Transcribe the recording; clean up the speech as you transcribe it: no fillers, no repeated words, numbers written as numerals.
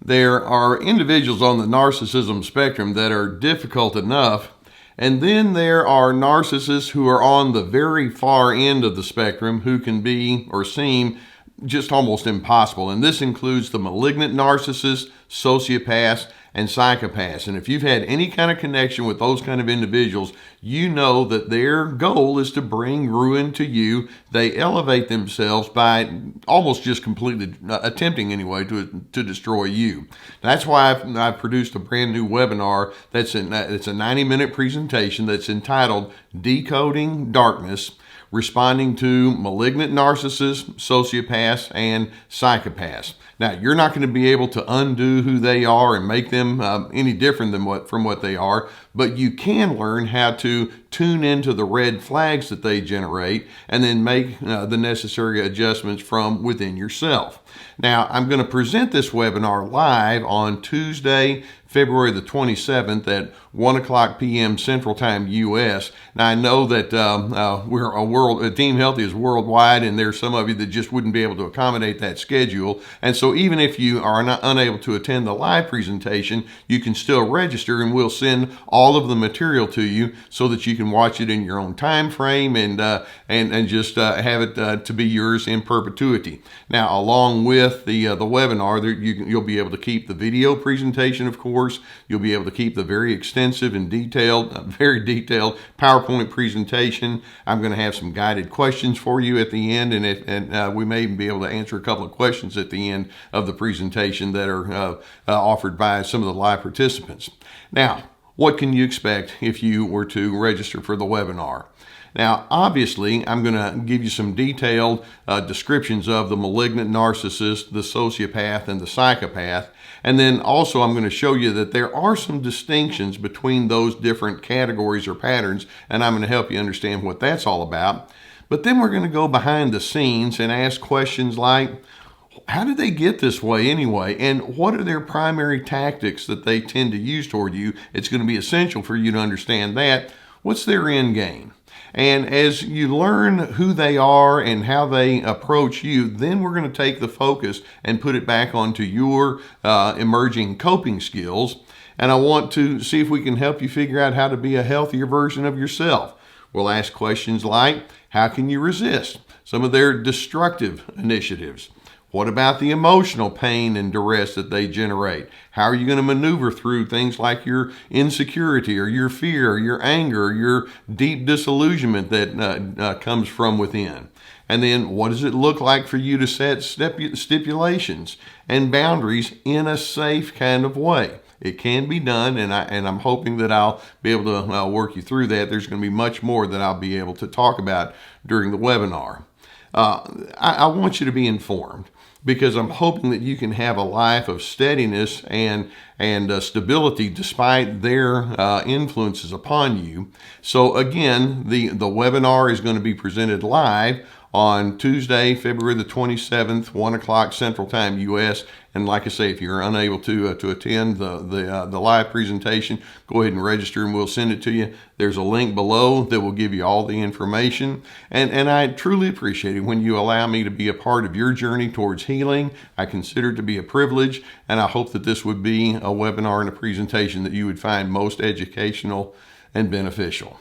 There are individuals on the narcissism spectrum that are difficult enough, and then there are narcissists who are on the very far end of the spectrum who can be or seem just almost impossible. And this includes the malignant narcissists, sociopaths, and psychopaths. And if you've had any kind of connection with those kind of individuals, you know that their goal is to bring ruin to you. They elevate themselves by almost just completely attempting anyway to destroy you. That's why I've produced a brand new webinar it's a 90-minute presentation that's entitled Decoding Darkness, responding to malignant narcissists, sociopaths, and psychopaths. Now, you're not going to be able to undo who they are and make them any different than from what they are, but you can learn how to tune into the red flags that they generate and then make the necessary adjustments from within yourself. Now, I'm going to present this webinar live on Tuesday, February the 27th at 1 o'clock p.m. Central Time, U.S. Now, I know that Team Healthy is worldwide, and there's some of you that just wouldn't be able to accommodate that schedule. And so even if you are unable to attend the live presentation, you can still register, and we'll send all of the material to you so that you can watch it in your own time frame and just have it to be yours in perpetuity. Now, along with the webinar, you'll be able to keep the video presentation, of course. You'll be able to keep the very extensive and very detailed PowerPoint presentation. I'm going to have some guided questions for you at the end, and we may even be able to answer a couple of questions at the end of the presentation that are offered by some of the live participants. Now, what can you expect if you were to register for the webinar? Now, obviously, I'm going to give you some detailed descriptions of the malignant narcissist, the sociopath, and the psychopath. And then also I'm going to show you that there are some distinctions between those different categories or patterns, and I'm going to help you understand what that's all about. But then we're going to go behind the scenes and ask questions like, how did they get this way anyway? And what are their primary tactics that they tend to use toward you? It's going to be essential for you to understand that. What's their end game? And as you learn who they are and how they approach you, then we're going to take the focus and put it back onto your emerging coping skills. And I want to see if we can help you figure out how to be a healthier version of yourself. We'll ask questions like, how can you resist some of their destructive initiatives? What about the emotional pain and duress that they generate? How are you going to maneuver through things like your insecurity or your fear or your anger or your deep disillusionment that comes from within? And then what does it look like for you to set stipulations and boundaries in a safe kind of way? It can be done, and I'm hoping that I'll be able to work you through that. There's going to be much more that I'll be able to talk about during the webinar. I want you to be informed, because I'm hoping that you can have a life of steadiness and stability despite their influences upon you. So again, the webinar is going to be presented live on Tuesday, February the 27th, 1 o'clock Central Time, U.S. And like I say, if you're unable to attend the live presentation, go ahead and register and we'll send it to you. There's a link below that will give you all the information. And I truly appreciate it when you allow me to be a part of your journey towards healing. I consider it to be a privilege, and I hope that this would be a webinar and a presentation that you would find most educational and beneficial.